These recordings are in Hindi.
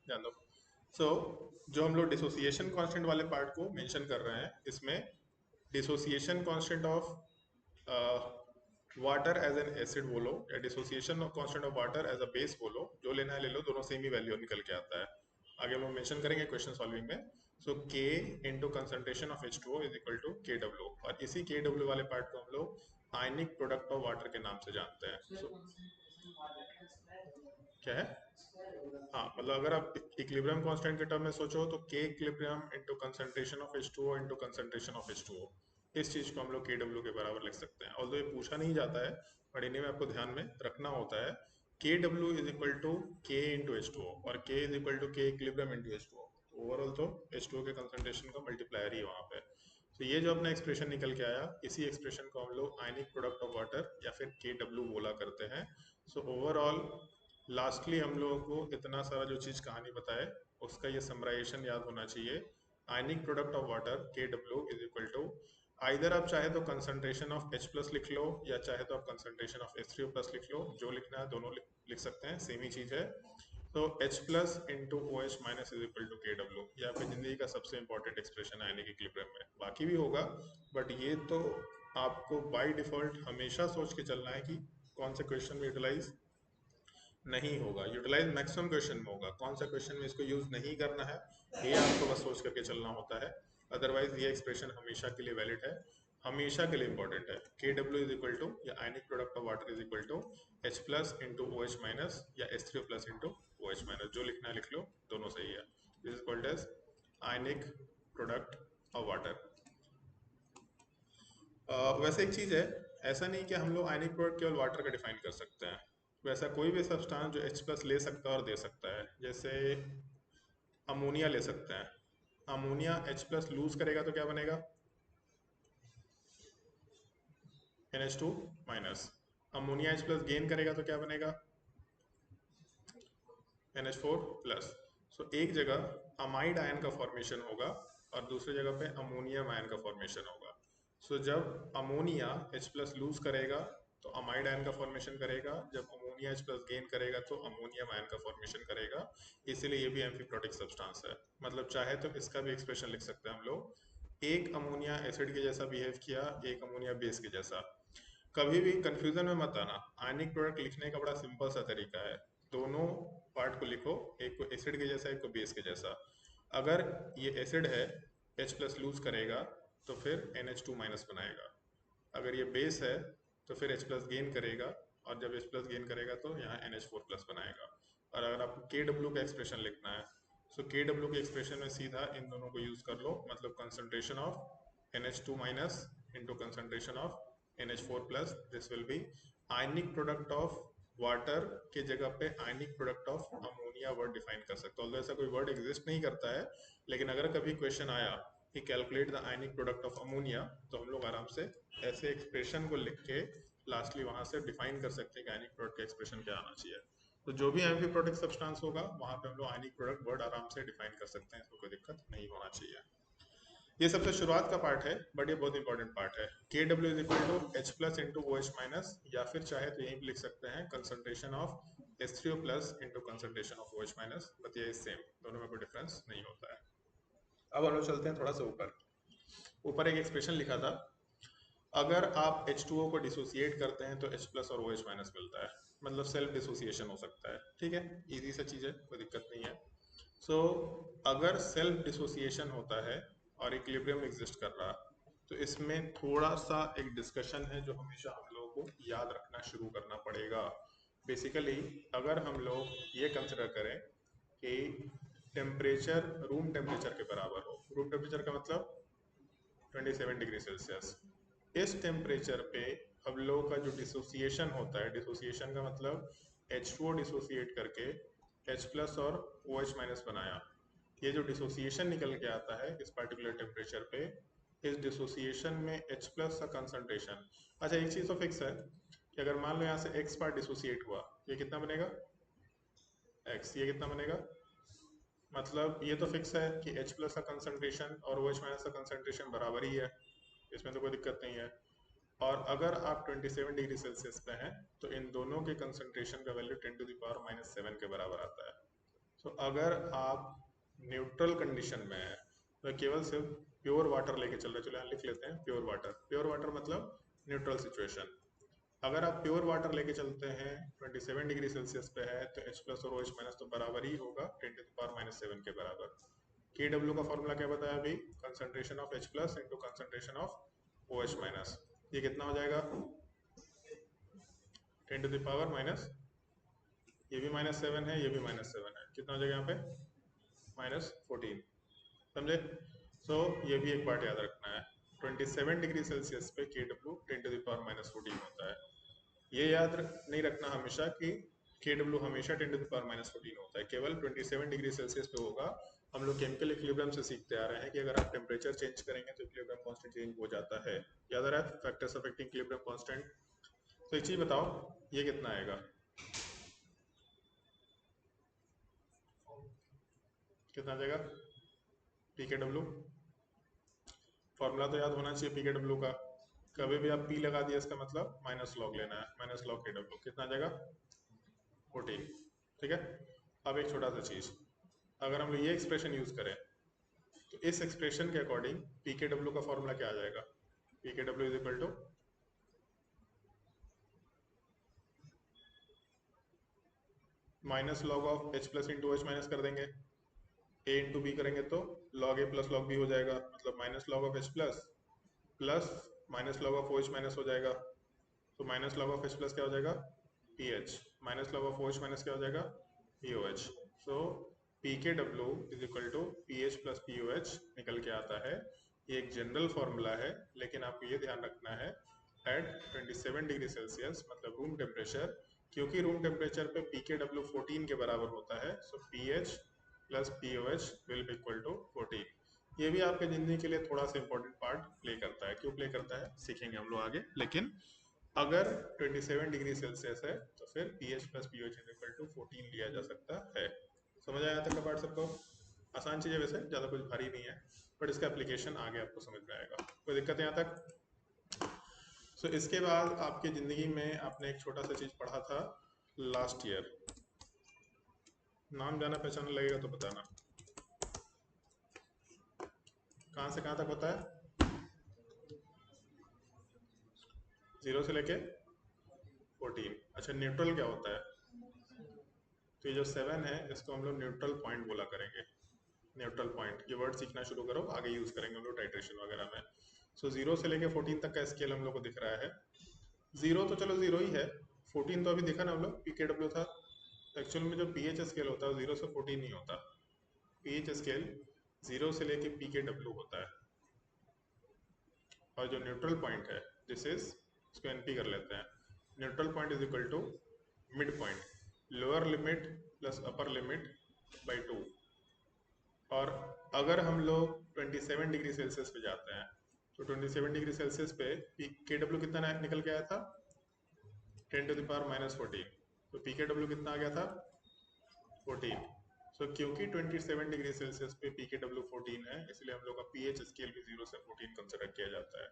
ध्यान दो। सो जो हम लोग डिसोसिएशन कांस्टेंट वाले पार्ट को मेंशन कर रहे हैं, इसमें dissociation constant of water as an acid बोलो या dissociation constant of water as a base बोलो, जो लेना है ले लो, दोनों सेम ही वैल्यू निकल के आता है। आगे हम लोग मेंशन करेंगे क्वेश्चन सॉल्विंग में। So K into concentration of H2O is equal to K W, और इसी के डब्ल्यू वाले पार्ट को हम लोग आयनिक प्रोडक्ट ऑफ वाटर के नाम से जानते हैं। क्या है? हाँ, मतलब अगर आप इक्विलिब्रियम कांस्टेंट के टर्म में सोचो तो के equilibrium into concentration of H2O into concentration of H2O, इस चीज को हम लोग के डब्ल्यू के बराबर लिख सकते हैं। ऑल्दो ये पूछा नहीं जाता है, बट इन्हें में आपको ध्यान में रखना होता है। K W is equal to के इंटू H2O, और के इज इक्वल टू के इक्विलिब्रियम इंटू H2O, तो ओवरऑल तो H2O के कंसंट्रेशन का मल्टीप्लायर ही है वहाँ पे। तो ये जो अपना एक्सप्रेशन निकल के आया, इसी एक्सप्रेशन को हम लोग आयनिक प्रोडक्ट ऑफ वाटर या फिर के डब्ल्यू बोला करते हैं। सो ओवरऑल लास्टली हम लोगों को इतना सारा जो चीज कहानी बताए, उसका ये समराइजेशन याद होना चाहिए। Ionic product of water K W is equal to, either आप चाहे तो कंसंट्रेशन ऑफ H प्लस लिख लो, या चाहे तो आप कंसंट्रेशन ऑफ H3O प्लस लिख लो, जो लिखना है दोनों लिख सकते हैं, सेम ही चीज है। तो H plus into O H minus is equal to K W, ये आपकी जिंदगी का सबसे इंपॉर्टेंट एक्सप्रेशन है आयनिक इक्विलिब्रियम में। बाकी भी होगा, बट ये तो आपको बाय डिफॉल्ट हमेशा सोच के चलना है कि कौन से क्वेश्चन में यूटिलाइज नहीं होगा। यूटिलाइज मैक्सिमम क्वेश्चन में होगा, कौन सा क्वेश्चन में इसको यूज नहीं करना है, ये आपको बस सोच करके चलना होता है। अदरवाइज ये एक्सप्रेशन हमेशा के लिए वैलिड है, हमेशा के लिए इंपॉर्टेंट है। K W is equal to या ionic product of water is equal to H plus into O H minus या H3O plus into O H minus, जो लिखना है लिख लो, दोनों सही है। This is called as ionic product of water. वैसे एक चीज है, ऐसा नहीं कि हम लोग आयनिक प्रोडक्ट केवल वाटर का डिफाइन कर सकते हैं। वैसा कोई भी सब्सटेंस जो H प्लस ले सकता है और दे सकता है, जैसे अमोनिया ले सकते हैं। अमोनिया H प्लस लूज करेगा तो क्या बनेगा? NH2 minus. Ammonia H plus gain करेगा तो क्या बनेगा? NH4 plus. सो एक जगह अमाइड आयन का फॉर्मेशन होगा और दूसरी जगह पे अमोनियम आयन का फॉर्मेशन होगा। सो जब अमोनिया H प्लस लूज करेगा तो अमाइड आयन का फॉर्मेशन करेगा, जब अमोनिया H प्लस गेन करेगा तो अमोनियम आयन का फॉर्मेशन करेगा। इसीलिए ये भी एम्फीप्रोटिक सब्सटेंस है। मतलब चाहे तो इसका भी एक्सप्रेशन लिख सकते हैं हम लोग, एक अमोनिया एसिड के जैसा बिहेव किया, एक अमोनिया बेस के जैसा। कभी भी कंफ्यूजन में मत आना, आयनिक प्रोडक्ट लिखने का बड़ा सिंपल सा तरीका है। दोनों पार्ट को लिखो, एक को एसिड के जैसा, एक को बेस के जैसा। अगर ये एसिड है, H प्लस लूज करेगा तो फिर NH2 माइनस बनाएगा। अगर ये बेस है तो फिर H प्लस गेन करेगा, और जब H प्लस गेन करेगा तो यहाँ NH4 प्लस बनाएगा। और अगर आपको के डब्ल्यू का एक्सप्रेशन लिखना है, सो के डब्ल्यू के एक्सप्रेशन में सीधा इन दोनों को यूज कर लो, मतलब concentration of NH2 minus into concentration of NH4 plus, this will be ionic product of water के जगह पे ionic product of ammonia word define कर सकते हो। ऐसा कोई वर्ड एग्जिस्ट नहीं करता है, लेकिन अगर कभी क्वेश्चन आया कि calculate the ionic product of ammonia, तो हम लोग आराम से ऐसे एक्सप्रेशन को लिख के लास्टली वहां से डिफाइन कर सकते हैं कि आयनिक प्रोडक्ट का एक्सप्रेशन क्या आना चाहिए। तो जो भी एम्फीप्रोटिक सब्सटेंस होगा वहां पे हम लोग आयनिक प्रोडक्ट वर्ड आराम से डिफाइन कर सकते हैं, इसको कोई दिक्कत नहीं होना चाहिए। ये सबसे शुरुआत का पार्ट है, बट ये बहुत इंपॉर्टेंट पार्ट है। K W is equal to H plus into O H minus, या फिर चाहे तो यहीं पे लिख सकते हैं concentration of H3O plus into concentration of OH minus, but ये सेम, दोनों में कोई डिफरेंस नहीं होता है। अब हम लोग चलते हैं थोड़ा सा ऊपर। ऊपर एक एक्सप्रेशन लिखा था, अगर आप H2O को डिसोसिएट करते हैं तो H प्लस और OH माइनस मिलता है, मतलब सेल्फ डिसोसिएशन हो सकता है। ठीक है, इजी सा चीज है, कोई दिक्कत नहीं है। सो अगर सेल्फ डिसोसिएशन होता है और इक्विलिब्रियम एग्जिस्ट कर रहा, तो इसमें थोड़ा सा एक डिस्कशन है जो हमेशा हम लोगों को याद रखना शुरू करना पड़ेगा। बेसिकली अगर हम लोग ये कंसिडर करें कि टेम्परेचर रूम टेम्परेचर के बराबर हो, रूम टेम्परेचर का मतलब 27 डिग्री सेल्सियस, इस टेम्परेचर पे हम लोगों का जो डिसोसिएशन होता है, डिसोसिएशन का मतलब H2O डिसोसिएट करके H प्लस और OH माइनस बनाया, ये जो डिसोसिएशन निकल के आता है इस पर्टिकुलर टेम्परेचर पे, इस डिसोसिएशन में H प्लस का कंसंट्रेशन, अच्छा एक चीज तो फिक्स है कि अगर मान लो यहाँ से X पार्ट डिसोसिएट हुआ, ये कितना बनेगा? X, ये कितना बनेगा? मतलब ये तो फिक्स है कि H प्लस का कंसंट्रेशन और OH माइनस का कंसंट्रेशन बराबर ही है, इसमें तो कोई दिक्कत नहीं है। और अगर आप 27 डिग्री सेल्सियस पे हैं तो इन दोनों के कंसंट्रेशन का वैल्यू 10 टू द पावर -7 के बराबर आता है। तो अगर आप न्यूट्रल कंडीशन में है तो केवल सिर्फ प्योर वाटर लेके चल रहे, चलो यहाँ लिख लेते हैं प्योर वाटर। प्योर वाटर मतलब न्यूट्रल सिचुएशन। अगर आप प्योर वाटर लेके चलते हैं 27 डिग्री सेल्सियस पे है तो H प्लस और OH माइनस तो बराबर ही होगा 10⁻⁻7 के बराबर। KW का फॉर्मूला क्या बताया अभी, concentration of H plus into concentration of OH minus. ये कितना हो जाएगा 10⁻⁻, ये भी -7 है, ये भी -7 है, कितना हो जाएगा यहाँ पे -14, समझे। सो ये भी एक बात याद रखना है, 27 डिग्री सेल्सियस पे KW 10⁻⁻14 होता है। ये याद नहीं रखना हमेशा कि KW हमेशा 10⁻⁻14 होता है, केवल 27 डिग्री सेल्सियस पे होगा। हम लोग केमिकल इक्विलिब्रियम से सीखते आ रहे हैं कि अगर आप टेम्परेचर चेंज करेंगे तो इक्विलिब्रियम कांस्टेंट चेंज हो जाता है। याद आ रहा है फैक्टर्स अफेक्टिंग इक्विलिब्रियम कांस्टेंट। तो एक चीज बताओ, ये कितना आएगा, कितना आ जाएगा PKW। फॉर्मूला तो याद होना चाहिए PKW का। कभी भी आप P लगा दिया इसका मतलब माइनस लॉग लेना है, माइनस लॉग KW, कितना आ जाएगा 14, ठीक है। अब एक छोटा सा चीज, अगर हम लोग ये एक्सप्रेशन यूज करें तो इस एक्सप्रेशन के अकॉर्डिंग PKW का फॉर्मूला क्या आ जाएगा, PKW is equal to minus log of H plus into OH minus कर देंगे, A इंटू बी करेंगे तो log A plus log B हो जाएगा, मतलब minus log of H plus plus minus log of OH minus हो जाएगा। तो minus log of H plus क्या हो जाएगा PH, minus log of OH minus क्या हो जाएगा POH। So PKW is equal to PH plus POH निकल के आता है। ये एक जनरल फॉर्मूला है, लेकिन आपको ये ध्यान रखना है एट 27 डिग्री सेल्सियस मतलब रूम टेम्परेचर, क्योंकि रूम टेम्परेचर पे PKW 14 के बराबर होता है, so PH plus POH will be equal to 14। ये भी आपके जिंदगी के लिए थोड़ा सा इंपॉर्टेंट पार्ट प्ले करता है, क्यों प्ले करता है सीखेंगे हम लोग आगे। लेकिन अगर 27 डिग्री सेल्सियस है तो फिर PH plus POH is equal to 14 लिया जा सकता है। समझ आया तक का पार्ट सबको, आसान चीज़ है वैसे, ज़्यादा कुछ भारी नहीं है, बट इसका एप्लीकेशन आगे आपको समझ में आएगा। कोई दिक्कत यहाँ तक। सो इसके बाद आपकी ज़िंदगी में आपने एक छोटा सा चीज़ पढ़ा था लास्ट ईयर, नाम जाना पहचाना लगेगा तो बताना, कहाँ से कहाँ तक होता है, 0 से लेके 14। अच्छा न्यूट्रल क्या होता है, तो ये जो 7 है इसको हम लोग न्यूट्रल पॉइंट बोला करेंगे। न्यूट्रल पॉइंट ये वर्ड सीखना शुरू करो, आगे यूज करेंगे हम लोग टाइट्रेशन वगैरह में। सो 0 से लेके 14 तक का स्केल हम लोग को दिख रहा है। 0 तो चलो 0 ही है, 14 तो अभी देखा ना हम लोग PKW था। एक्चुअल में जो PH स्केल होता है 0 से 14 नहीं होता, PH स्केल 0 से लेके PKW होता है। और जो न्यूट्रल पॉइंट है दिस इज, इसको NP कर लेते हैं, neutral point is equal to mid point, lower limit plus upper limit by 2। और अगर हम लोग 27 डिग्री सेल्सियस पे जाते हैं तो 27 डिग्री सेल्सियस पे KW कितना निकल के आया था 10⁻⁻14, तो PKW कितना आ गया था 14। सो क्योंकि 27 डिग्री सेल्सियस पे PKW 14 है इसलिए हम लोग का PH स्केल भी 0 से 14 कंसिडर किया जाता है।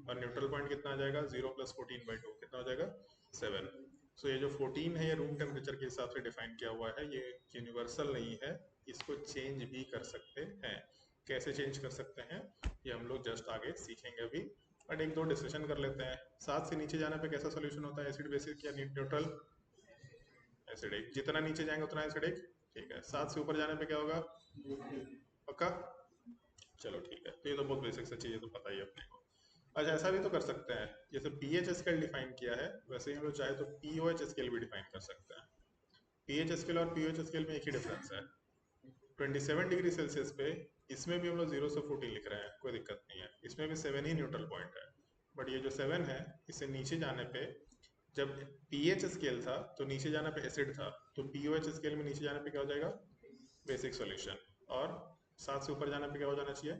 और न्यूट्रल पॉइंट कितना आ जाएगा 0 प्लस 14/2, कितना हो जाएगा 7। सो ये जो 14 है ये रूम टेम्परेचर के हिसाब से डिफाइन किया हुआ है, ये यूनिवर्सल नहीं है, इसको चेंज भी कर सकते हैं। कैसे चेंज कर सकते हैं ये हम लोग जस्ट आगे सीखेंगे अभी, बट एक दो डिस्कशन कर लेते हैं। 7 से नीचे जाने पे कैसा सोल्यूशन होता है, एसिड बेसिक या न्यूट्रल, एसिडिक। जितना नीचे जाएंगे उतना एसिडिक, ठीक है। 7 से ऊपर जाने पे क्या होगा, पक्का, चलो ठीक है। तो ये तो बहुत बेसिक सा चीज़ है, तो पता ही है अपने को। अच्छा ऐसा भी तो कर सकते हैं, जैसे पीएच स्केल डिफाइन किया है वैसे ही हम लोग चाहे तो पीओएच स्केल भी डिफाइन कर सकते हैं। पीएच स्केल और पीओएच स्केल में एक ही डिफरेंस है, 27 डिग्री सेल्सियस पे इसमें भी हम लोग 0 से 14 लिख रहे हैं, कोई दिक्कत नहीं है, इसमें भी 7 ही न्यूट्रल पॉइंट है। बट ये जो 7 है इससे नीचे जाने पे, जब पीएच स्केल था तो नीचे जाने पे एसिड था, तो पीओएच स्केल में नीचे जाने पे क्या हो जाएगा बेसिक सॉल्यूशन, और 7 से ऊपर जाने पे क्या हो जाना चाहिए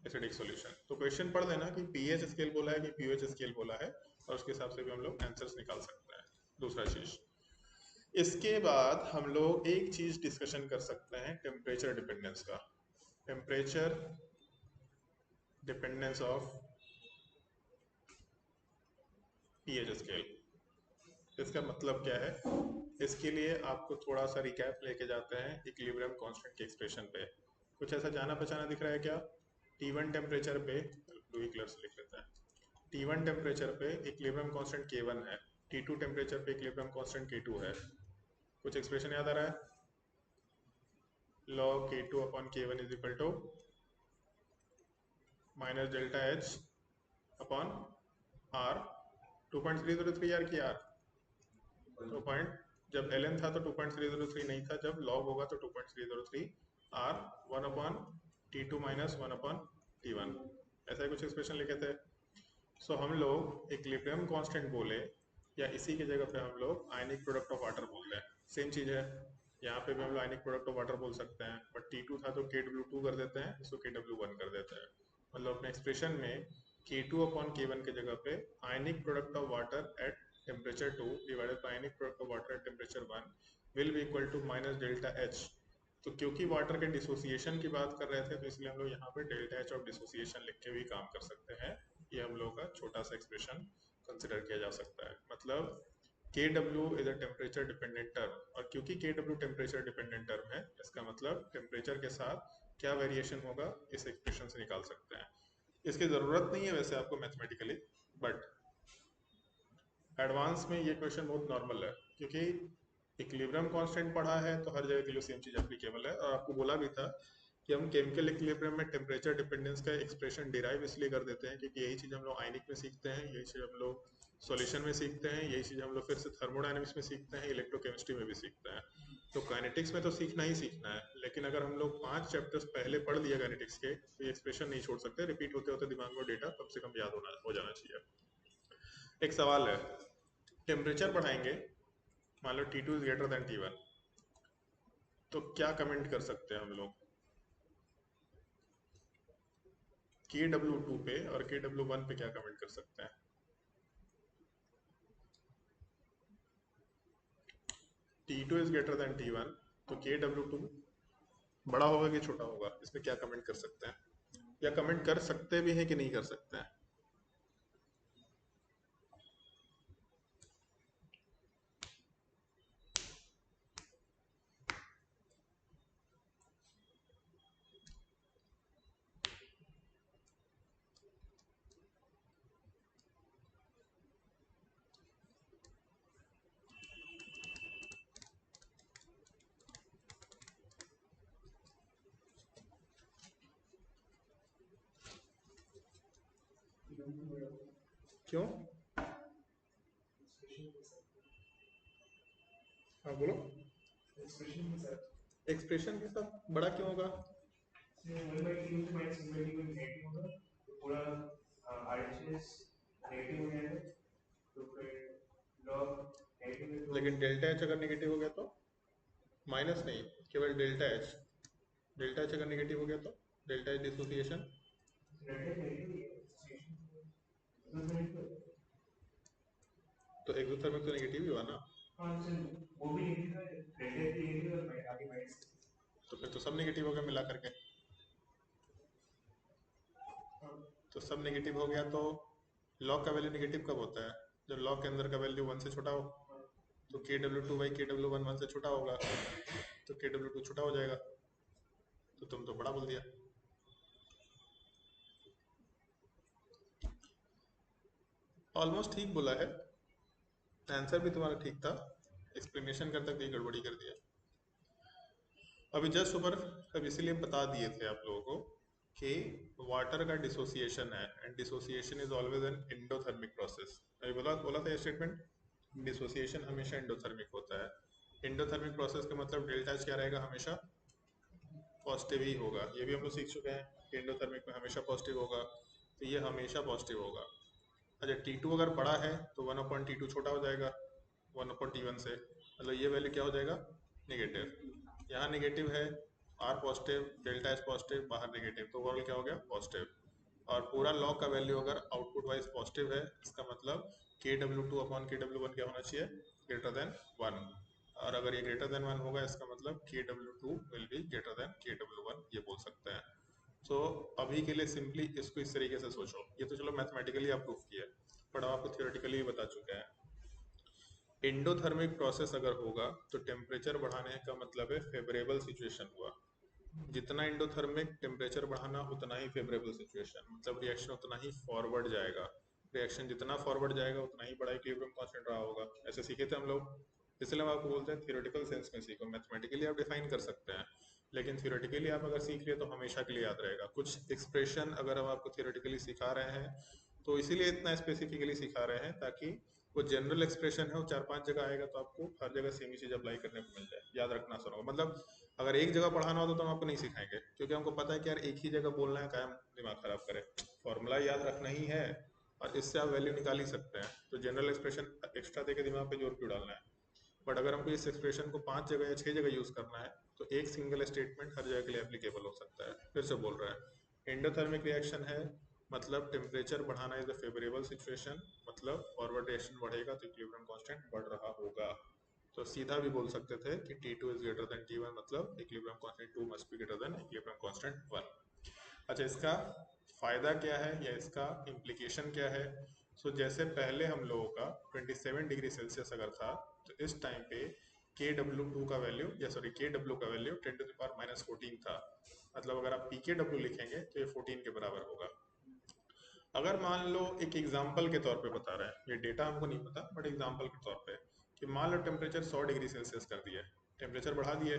एसिडिक सॉल्यूशन। तो क्वेश्चन पढ़ लेना कि पीएच स्केल बोला है कि पीओएच स्केल बोला है, और उसके हिसाब से भी हम लोग आंसर्स निकाल सकते हैं। दूसरा चीज, इसके बाद हम लोग एक चीज डिस्कशन कर सकते हैं टेम्परेचर डिपेंडेंस का, temperature dependence of pH scale. इसका मतलब क्या है? इसके लिए आपको थोड़ा सा रिकैप लेके जाते हैं इक्विलिब्रियम कांस्टेंट के एक्सप्रेशन पे। कुछ ऐसा जाना पहचाना दिख रहा है क्या? T1 टेम्परेचर पे, ब्लू कलर से लिख लेते हैं, T1 टेम्परेचर पे इक्विलिब्रियम कांस्टेंट K1 है, T2 टेम्परेचर पे इक्विलिब्रियम कांस्टेंट K2 है। कुछ एक्सप्रेशन याद आ रहा है? log K2 upon K1 is equal to minus delta H upon R. 2.303 यार की आर तो पॉइंट, जब ln था तो 2.303 नहीं था, जब log होगा तो 2.303 are 1 upon T2 minus 1 upon T1, ऐसा ही कुछ एक्सप्रेशन लिखे थे। सो हम लोग इक्विलिब्रियम कांस्टेंट बोले या इसी की जगह पे हम लोग आयनिक प्रोडक्ट ऑफ वाटर बोल रहे हैं, सेम चीज़ है। यहाँ पे भी हम लोग आयनिक प्रोडक्ट ऑफ वाटर बोल सकते हैं, बट T2 था तो KW2 कर देते हैं, इसको KW1 कर देते हैं। मतलब अपने एक्सप्रेशन में K2 अपॉन K1 के जगह पे ionic product of water at temperature 2 divided by ionic product of water at temperature 1 will be equal to minus delta H. तो क्योंकि वाटर के डिसोसिएशन की बात कर रहे थे तो इसलिए हम लोग यहाँ पे डेल्टा एच ऑफ डिसोसिएशन लिख के भी काम कर सकते हैं। ये हम लोग का छोटा सा एक्सप्रेशन कंसिडर किया जा सकता है। मतलब KW is a temperature dependent term, और क्योंकि KW टेम्परेचर डिपेंडेंट टर्म है, इसका मतलब टेम्परेचर के साथ क्या वेरिएशन होगा इस एक्सप्रेशन से निकाल सकते हैं। इसकी ज़रूरत नहीं है वैसे आपको मैथमेटिकली, बट एडवांस में ये क्वेश्चन बहुत नॉर्मल है, क्योंकि इक्विलिब्रियम कांस्टेंट पढ़ा है तो हर जगह के लिए सेम चीज़ एप्लीकेबल है। और आपको बोला भी था कि हम केमिकल इक्विलिब्रियम में टेम्परेचर डिपेंडेंस का एक्सप्रेशन डिराइव इसलिए कर देते हैं क्योंकि यही चीज़ हम लोग आयनिक में सीखते हैं, यही चीज़ हम लोग सॉल्यूशन में सीखते हैं, यही चीज़ हम लोग फिर से थर्मोडायनेमिक्स में सीखते हैं, इलेक्ट्रोकेमिस्ट्री में भी सीखते हैं। तो काइनेटिक्स में तो सीखना ही सीखना है, लेकिन अगर हम लोग 5 चैप्टर्स पहले पढ़ लिया काइनेटिक्स के तो ये एक्सप्रेशन नहीं छोड़ सकते, रिपीट होते होते दिमाग में डेटा कम से कम याद हो जाना चाहिए। एक सवाल है, टेम्परेचर बढ़ाएंगे, मान लो T2 is greater than T1, तो क्या कमेंट कर सकते हैं हम लोग KW2 पे और KW1 पे क्या कमेंट कर सकते हैं? T2 is greater than T1, तो KW2 बड़ा होगा कि छोटा होगा, इसमें क्या कमेंट कर सकते हैं, या कमेंट कर सकते भी हैं कि नहीं कर सकते हैं? क्यों? हाँ बोलो। एक्सप्रेशन के साथ बड़ा क्यों होगा? लेकिन डेल्टा एच अगर नेगेटिव हो गया तो? माइनस नहीं, केवल डेल्टा एच। डेल्टा एच अगर नेगेटिव हो गया तो डेल्टा एच डिसोसिएशन, तो एक्सोथर्मिक तो नेगेटिव ही हुआ ना। तो फिर तो सब नेगेटिव हो गया मिला करके। तो सब नेगेटिव हो गया तो लॉग का वैल्यू नेगेटिव कब होता है? जब लॉग के अंदर का वैल्यू 1 से छोटा हो। तो KW2 बाई KW1 1 से छोटा होगा, तो KW2 छोटा हो जाएगा। तो तुम तो बड़ा बोल दिया। ऑलमोस्ट ठीक बोला है, आंसर भी तुम्हारा ठीक था, एक्सप्लेनेशन करते हुए गड़बड़ी कर दिया। अभी जस्ट ऊपर अब इसीलिए बता दिए थे आप लोगों को कि वाटर का डिसोसिएशन है, and dissociation is always an endothermic process. अभी बोला बोला था ये स्टेटमेंट, डिसोसिएशन हमेशा एंडोथर्मिक होता है। एंडोथर्मिक प्रोसेस का मतलब डेल्टा एच क्या रहेगा? हमेशा पॉजिटिव ही होगा। ये भी हम लोग सीख चुके हैं कि एंडोथर्मिक में हमेशा पॉजिटिव होगा, तो ये हमेशा पॉजिटिव होगा। अच्छा, T2 अगर बड़ा है तो 1/T2 छोटा हो जाएगा 1/T1 से, मतलब ये वैल्यू क्या हो जाएगा? नेगेटिव। यहाँ नेगेटिव है, R positive, delta H positive, बाहर नेगेटिव, तो ओवरऑल क्या हो गया? पॉजिटिव। और पूरा लॉग का वैल्यू अगर आउटपुट वाइज पॉजिटिव है, इसका मतलब KW2/KW1 क्या होना चाहिए? Greater than 1। और अगर ये ग्रेटर देन 1 होगा, इसका मतलब KW2 will be greater than KW1, ये बोल सकते हैं। सो अभी के लिए सिंपली इसको इस तरीके से सोचो, ये तो चलो मैथमेटिकली आप प्रूफ किया, बट अब आपको थियोरेटिकली भी बता चुके हैं। एंडोथर्मिक प्रोसेस अगर होगा तो टेम्परेचर बढ़ाने का मतलब है फेवरेबल सिचुएशन हुआ। जितना एंडोथर्मिक टेम्परेचर बढ़ाना उतना ही फेवरेबल सिचुएशन, मतलब रिएक्शन उतना ही फॉरवर्ड जाएगा। रिएक्शन जितना फॉरवर्ड जाएगा उतना ही बड़ा इक्विलिब्रियम कांस्टेंट रहा होगा। ऐसे सीखे थे हम लोग, इसलिए हम आपको बोलते हैं थियोरेटिकल सेंस में सीखो। मैथमेटिकली आप डिफाइन कर सकते हैं, लेकिन थियोरेटिकली आप अगर सीख लिए तो हमेशा के लिए याद रहेगा। कुछ एक्सप्रेशन अगर हम आपको थियोरेटिकली सिखा रहे हैं तो इसीलिए इतना स्पेसिफिकली सिखा रहे हैं, ताकि वो जनरल एक्सप्रेशन है वो 4-5 जगह आएगा तो आपको हर जगह सेम ही चीज अप्लाई करने को मिल जाए। याद रखना सुनो, मतलब अगर एक जगह पढ़ाना हो तो हम आपको नहीं सिखाएंगे, क्योंकि हमको पता है कि यार एक ही जगह बोलना है, कायम दिमाग खराब करे। फॉर्मूला याद रखना ही है और इससे आप वैल्यू निकाल ही सकते हैं, तो जनरल एक्सप्रेशन एक्स्ट्रा देके दिमाग पे जोर क्यों डालना है। बट अगर हमको इस एक्सप्रेशन को 5 जगह या 6 जगह यूज करना है तो एक सिंगल स्टेटमेंट हर जगह के लिए एप्लीकेबल हो सकता है। फिर से बोल रहा है, एंडोथर्मिक रिएक्शन है मतलब टेम्परेचर बढ़ाना इज द फेवरेबल सिचुएशन, मतलब फॉरवर्ड रिएक्शन बढ़ेगा तो इक्विलिब्रियम कांस्टेंट बढ़ रहा होगा। तो सीधा भी बोल सकते थे कि T2 is greater than T1, मतलब equilibrium constant 2 must be greater than equilibrium constant 1। अच्छा, इसका फायदा क्या है या इसका इम्प्लीकेशन क्या है। सो जैसे पहले हम लोगों का 27 डिग्री सेल्सियस अगर था, तो इस टाइम पे KW2 का वैल्यू या सॉरी KW का वैल्यू 10⁻⁻14 था। मतलब अगर आप PKW लिखेंगे तो ये 14 के बराबर होगा। अगर मान लो एक एग्जाम्पल के तौर पे बता रहे हैं, ये डेटा हमको नहीं पता बट एग्जाम्पल के तौर पे, कि मान लो टेम्परेचर 100 डिग्री सेल्सियस कर दिए, टेम्परेचर बढ़ा दिए,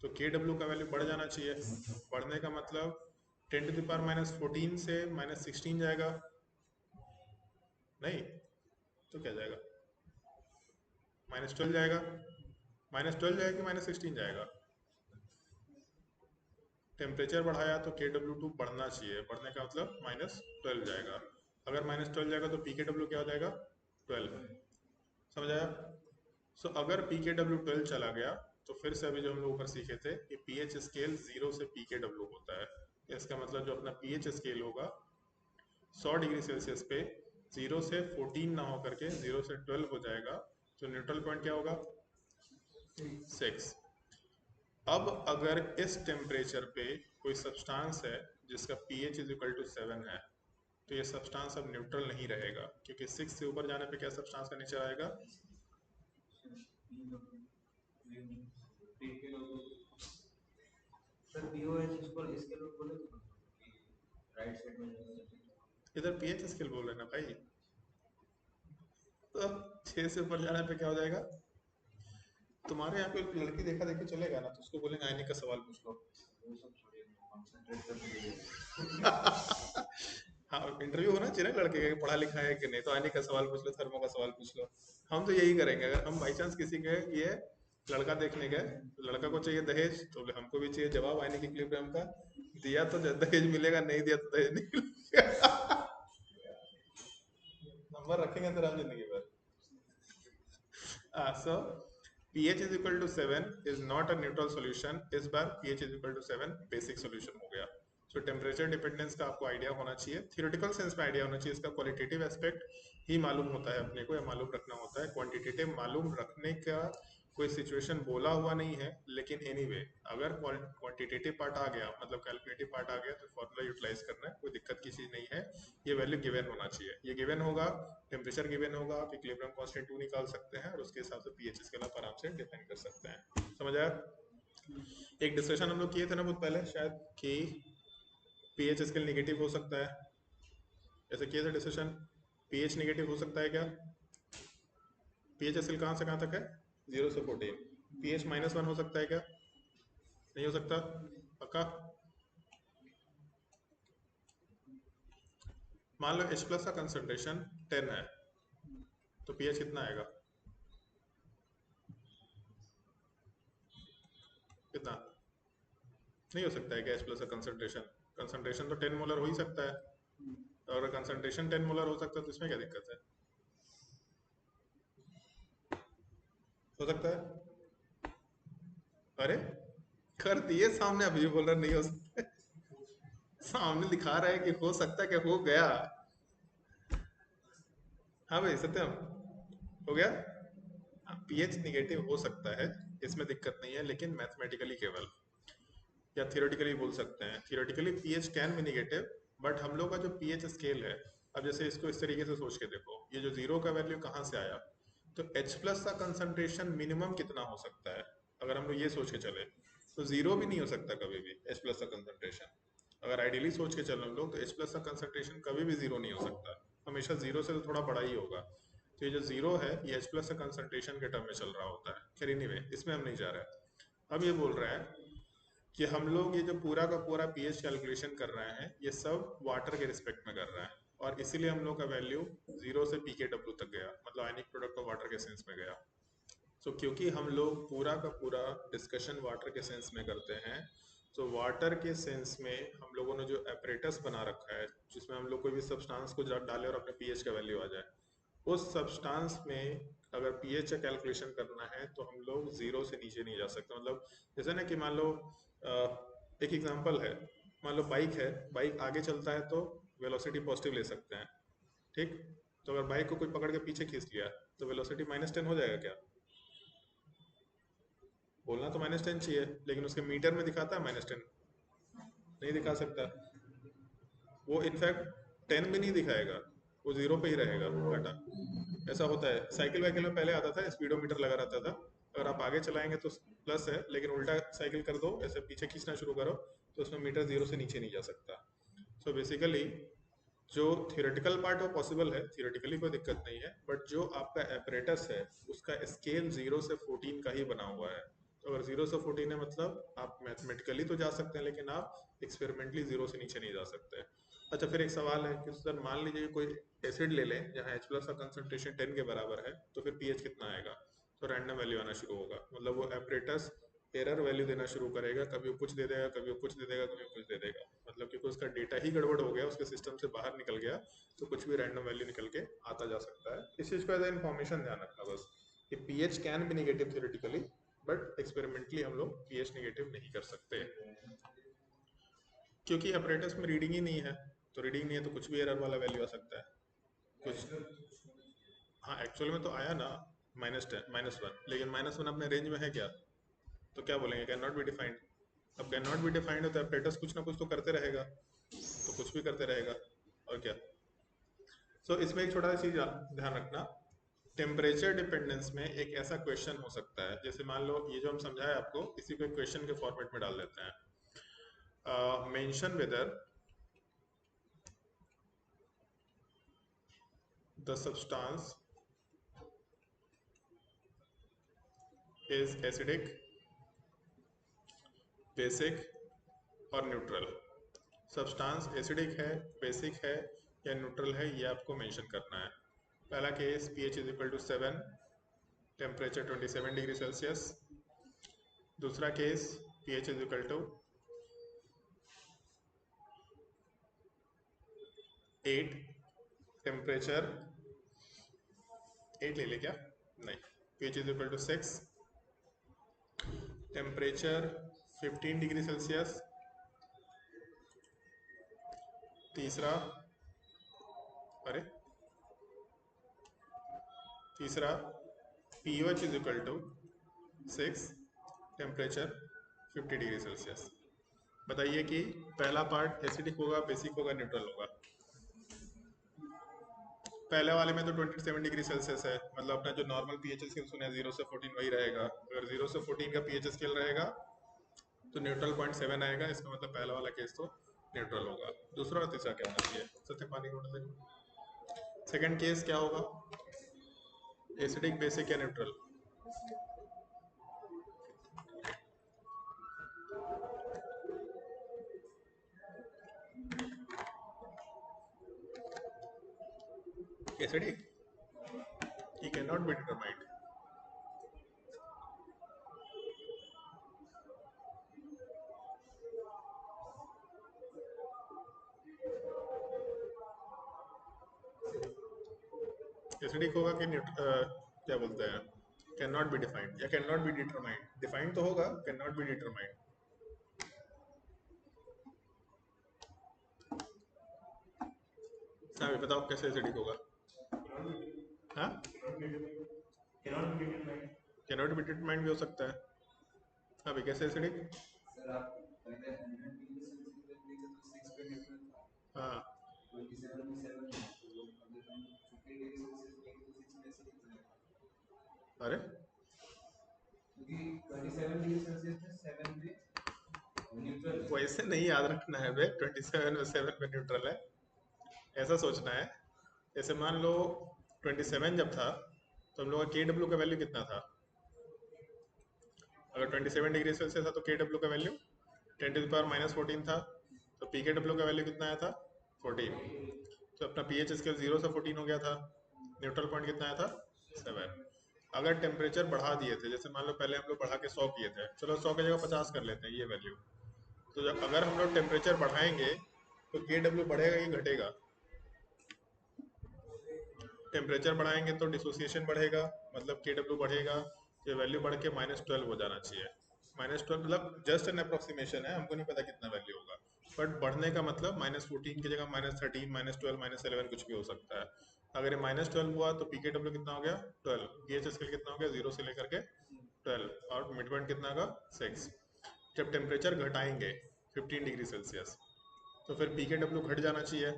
तो KW का वैल्यू बढ़ जाना चाहिए। बढ़ने का मतलब 10⁻⁻14 से -16 जाएगा, नहीं तो क्या जाएगा, -12 जाएगा। -12 जाएगा कि -16 जाएगा। टेम्परेचर बढ़ाया तो KW2 बढ़ना चाहिए, बढ़ने का मतलब -12 जाएगा। अगर -12 जाएगा तो PKW क्या हो जाएगा, 12। समझ आया। सो अगर PKW 12 चला गया तो फिर से अभी जो हम लोग ऊपर सीखे थे कि pH स्केल 0 से PKW होता है। इसका मतलब जो अपना pH स्केल होगा 100 डिग्री सेल्सियस पे 0 से 14 ना होकर के 0 से 12 हो जाएगा, तो न्यूट्रल पॉइंट क्या होगा, 6। अब अगर इस टेम्परेचर पे कोई सब्सटेंस है जिसका pH इज इक्वल टू 7 है, तो ये सब्सटेंस अब न्यूट्रल नहीं रहेगा, क्योंकि 6 से ऊपर जाने पे क्या सब्सटेंस का नेचर आएगा, इधर pH स्केल बोल रहे हैं ना भाई, तो 6 से ऊपर जाने पे क्या हो जाएगा। तुम्हारे यहाँ पे लड़की देखा देखी चलेगा ना, तो उसको बोलेंगे आईने का सवाल पूछ लो। हाँ, इंटरव्यू होना चाहिए ना लड़के का, पढ़ा लिखा है कि नहीं, तो आईने का सवाल पूछ लो, थर्मो का सवाल पूछ लो। हम तो यही करेंगे, अगर हम बाई चांस किसी के ये लड़का देखने गए, तो लड़का को चाहिए दहेज तो हमको भी चाहिए जवाब आईने की इक्विलिब्रियम का। दिया तो दहेज मिलेगा, नहीं दिया तो दहेज नहीं मिलेगा। नंबर रखेंगे तो राम जिंदगी भर। So pH is equal to 7 is not a neutral solution। इस बार pH is equal to 7 basic solution हो गया। सो टेम्परेचर डिपेंडेंस का आपको आइडिया होना चाहिए, थियोरेटिकल सेंस में आइडिया होना चाहिए। इसका क्वालिटेटिव एस्पेक्ट ही मालूम होता है अपने को, या मालूम रखना होता है। क्वांटिटेटिव मालूम रखने का कोई सिचुएशन बोला हुआ नहीं है, लेकिन एनीवे अगर क्वांटिटेटिव पार्ट आ गया, मतलब कैलकुलेटिव पार्ट आ गया, तो फॉर्मूला यूटिलाइज करना है, कोई दिक्कत की चीज़ नहीं है। ये वैल्यू गिवन होना चाहिए, ये गिवन होगा, टेम्परेचर गिवन होगा, आप इक्विलिब्रियम कांस्टेंट 2 निकाल सकते हैं और उसके हिसाब से pH स्केल आप आराम से डिफाइन कर सकते हैं। समझ आया। एक डिस्कशन हम लोग किए थे ना बहुत पहले शायद, कि pH स्केल नेगेटिव हो सकता है, ऐसे किए थे डिस्कशन। pH नेगेटिव हो सकता है क्या, pH स्केल कहाँ से कहाँ तक है, 0 से 14। pH -1 हो सकता है क्या, नहीं हो सकता, पक्का। मान लो H प्लस का कंसंट्रेशन 10 है, तो pH कितना आएगा, कितना, नहीं हो सकता है क्या H प्लस का कंसंट्रेशन, कंसंट्रेशन तो 10 मोलर हो ही सकता है। तो अगर कंसंट्रेशन 10 मोलर हो सकता है तो इसमें क्या दिक्कत है, हो सकता है। अरे कर दिए सामने, अभी भी बोल रहा नहीं हो सकता। सामने दिखा रहा है कि हो सकता है, क्या हो गया। हाँ भाई सत्यम, हो गया। pH निगेटिव हो सकता है, इसमें दिक्कत नहीं है, लेकिन मैथमेटिकली केवल, या थियोरेटिकली बोल सकते हैं, theoretically pH can be negative, but हम लोग का जो pH स्केल है, अब जैसे इसको इस तरीके से सोच के देखो, ये जो 0 का वैल्यू कहाँ से आया, तो H प्लस का कंसंट्रेशन मिनिमम कितना हो सकता है? अगर हम लोग ये सोच के चले तो जीरो भी नहीं हो सकता कभी भी H प्लस का कंसंट्रेशन। अगर आइडियली सोच के चले हम लोग तो H प्लस का कंसंट्रेशन कभी भी जीरो नहीं हो सकता, हमेशा जीरो से तो थोड़ा बड़ा ही होगा। तो ये जो जीरो है ये H प्लस का कंसंट्रेशन के टर्म में चल रहा होता है। खैर एनीवे इसमें हम नहीं जा रहे हैं। अब ये बोल रहा है कि हम लोग ये जो पूरा का पूरा पीएच कैलकुलेशन कर रहे हैं ये सब वाटर के रिस्पेक्ट में कर रहे हैं, और इसीलिए हम लोग का वैल्यू जीरो से पी के डब्ल्यू तक गया, मतलब आयनिक प्रोडक्ट ऑफ वाटर के सेंस में गया। सो क्योंकि हम लोग पूरा का पूरा डिस्कशन वाटर के सेंस में करते हैं, तो वाटर के सेंस में हम लोगों ने जो एपरेटस बना रखा है जिसमें हम लोग कोई भी सब्सटेंस को डालें और अपने पीएच का वैल्यू आ जाए, उस सब्सटेंस में अगर पीएच का कैलकुलेशन करना है तो हम लोग जीरो से नीचे नहीं जा सकते। मतलब जैसे ना कि मान लो एक एग्जांपल है, मान लो बाइक है, बाइक आगे चलता है तो वेलोसिटी पॉजिटिव ले सकते हैं, ठीक। तो अगर बाइक को कोई पकड़ के पीछे खींच लिया तो वेलोसिटी -10 हो जाएगा क्या? बोलना तो -10 चाहिए, लेकिन उसके मीटर में दिखाता है -10? नहीं दिखा सकता। वो इनफैक्ट 10 भी नहीं दिखाएगा, वो जीरो पे ही रहेगा काटा। ऐसा होता है, साइकिल वाइकिल में पहले आता था स्पीडोमीटर लगा रहता था, अगर आप आगे चलाएंगे तो प्लस है, लेकिन उल्टा साइकिल कर दो, ऐसे पीछे खींचना शुरू करो तो उसमें मीटर जीरो से नीचे नहीं जा सकता। सो बेसिकली जो थियोरेटिकल पार्ट वो पॉसिबल है, थियोरेटिकली कोई दिक्कत नहीं है, बट जो आपका एपरेटस है उसका स्केल 0 से 14 का ही बना हुआ है। तो अगर 0 से 14 है मतलब आप मैथमेटिकली तो जा सकते हैं लेकिन आप एक्सपेरिमेंटली जीरो से नीचे नहीं जा सकते। अच्छा, फिर एक सवाल है कि सर मान लीजिए कोई एसिड ले लें जहाँ H प्लस का कंसनट्रेशन 10 के बराबर है, तो फिर पीएच कितना आएगा? तो रैंडम वैल्यू आना शुरू होगा, मतलब वो एपरेटस एरर वैल्यू देना शुरू करेगा, कभी वो कुछ दे देगा, कभी वो कुछ दे देगा, कभी वो कुछ दे देगा, मतलब क्योंकि उसका डेटा ही गड़बड़ हो गया, उसके सिस्टम से बाहर निकल गया, तो कुछ भी रैंडम वैल्यू निकल के आता जा सकता है। इस चीज़ को एज इन्फॉर्मेशन ध्यान रखना बस, कि pH can be negative theoretically, but experimentally हम लोग पीएच निगेटिव नहीं कर सकते, क्योंकि अपरेटस में रीडिंग ही नहीं है। तो रीडिंग नहीं है तो कुछ भी एरर वाला वैल्यू आ सकता है कुछ। हाँ एक्चुअल में तो आया ना -10 -1, लेकिन -1 अपने रेंज में है क्या? तो क्या बोलेंगे, कैन नॉट बी डिफाइंड। अब कैन नॉट बी डिफाइंड हो तो ऑपरेटर्स कुछ ना कुछ तो करते रहेगा, तो कुछ भी करते रहेगा, और क्या। सो इसमें एक छोटा सा चीज ध्यान रखना, टेम्परेचर डिपेंडेंस में एक ऐसा क्वेश्चन हो सकता है, जैसे मान लो ये जो हम समझाए आपको इसी को क्वेश्चन के फॉर्मेट में डाल देते हैं। Mention whether the substance is acidic, basic और न्यूट्रल। सब्सटेंस एसिडिक है, बेसिक है या न्यूट्रल है, ये आपको मेंशन करना है। पहला case pH is equal to 7, temperature 27 degree Celsius. दूसरा case pH is equal to 8, temperature 8 ले ले क्या, नहीं, pH is equal to 6, temperature 15 degree Celsius. तीसरा, अरे तीसरा pH is equal to 6, temperature 50 degree Celsius. बताइए कि पहला पार्ट एसिडिक होगा, बेसिक होगा, न्यूट्रल होगा? पहले वाले में तो 27 डिग्री सेल्सियस है, मतलब अपना जो नॉर्मल पीएच स्केल सुने 0 से 14 वही रहेगा। अगर 0 से 14 का पीएच स्केल रहेगा तो न्यूट्रल 0.7 आएगा, इसका मतलब पहला वाला केस तो न्यूट्रल होगा। दूसरा और तीसरा क्या होना चाहिए, सत्य पानी नोट दें। सेकंड केस क्या होगा, एसिडिक, बेसिक या neutral? Acidic, he can not be determined. Acidic होगा कि क्या बोलते हैं, कैन नॉट बी डिफाइंड या can not be determined? Defined तो होगा, कैन नॉट बी डिटरमाइंड। हाँ बताओ कैसे एसिडिक होगा? हाँ, कैन नॉट बी डिटरमाइंड भी हो सकता है। हाँ भाई, कैसे एसिडिक? हाँ, वैसे नहीं याद रखना है बे, 27 और 7 पे न्यूट्रल है, ऐसा सोचना है। जैसे मान लो 27 जब था तो हम लोग का के डब्ल्यू का वैल्यू कितना था? अगर 27 डिग्री सेल्सियस था तो के डब्ल्यू का वैल्यू 10⁻⁻14 था। तो पी के डब्ल्यू का वैल्यू कितना आया था? 14। तो अपना पी एच स्केल 0 से 14 हो गया था। न्यूट्रल पॉइंट कितना आया था? 7। अगर टेम्परेचर बढ़ा दिए थे, जैसे मान लो पहले हम लोग बढ़ा के 100 किए थे, चलो 100 की जगह 50 कर लेते हैं ये वैल्यू। तो जब अगर हम लोग टेम्परेचर बढ़ाएंगे तो के डब्ल्यू बढ़ेगा कि घटेगा? टेम्परेचर बढ़ाएंगे तो डिसोसिएशन बढ़ेगा, मतलब के डब्ल्यू बढ़ेगा। ये वैल्यू बढ़ के -12 हो जाना चाहिए। -12 मतलब जस्ट एन अप्रोक्सीमेशन है, हमको नहीं पता कितना वैल्यू होगा। बट बढ़ने का मतलब -14 की जगह -13, -12, -11 कुछ भी हो सकता है। अगर ये -12 हुआ तो पी के डब्ल्यू कितना हो गया? 12। पी एच स्केल कितना हो गया? 0 से लेकर के 12। और मिड पॉइंट कितना का? 6। जब टेम्परेचर घटाएंगे 15 डिग्री सेल्सियस तो फिर पी के डब्ल्यू घट जाना चाहिए।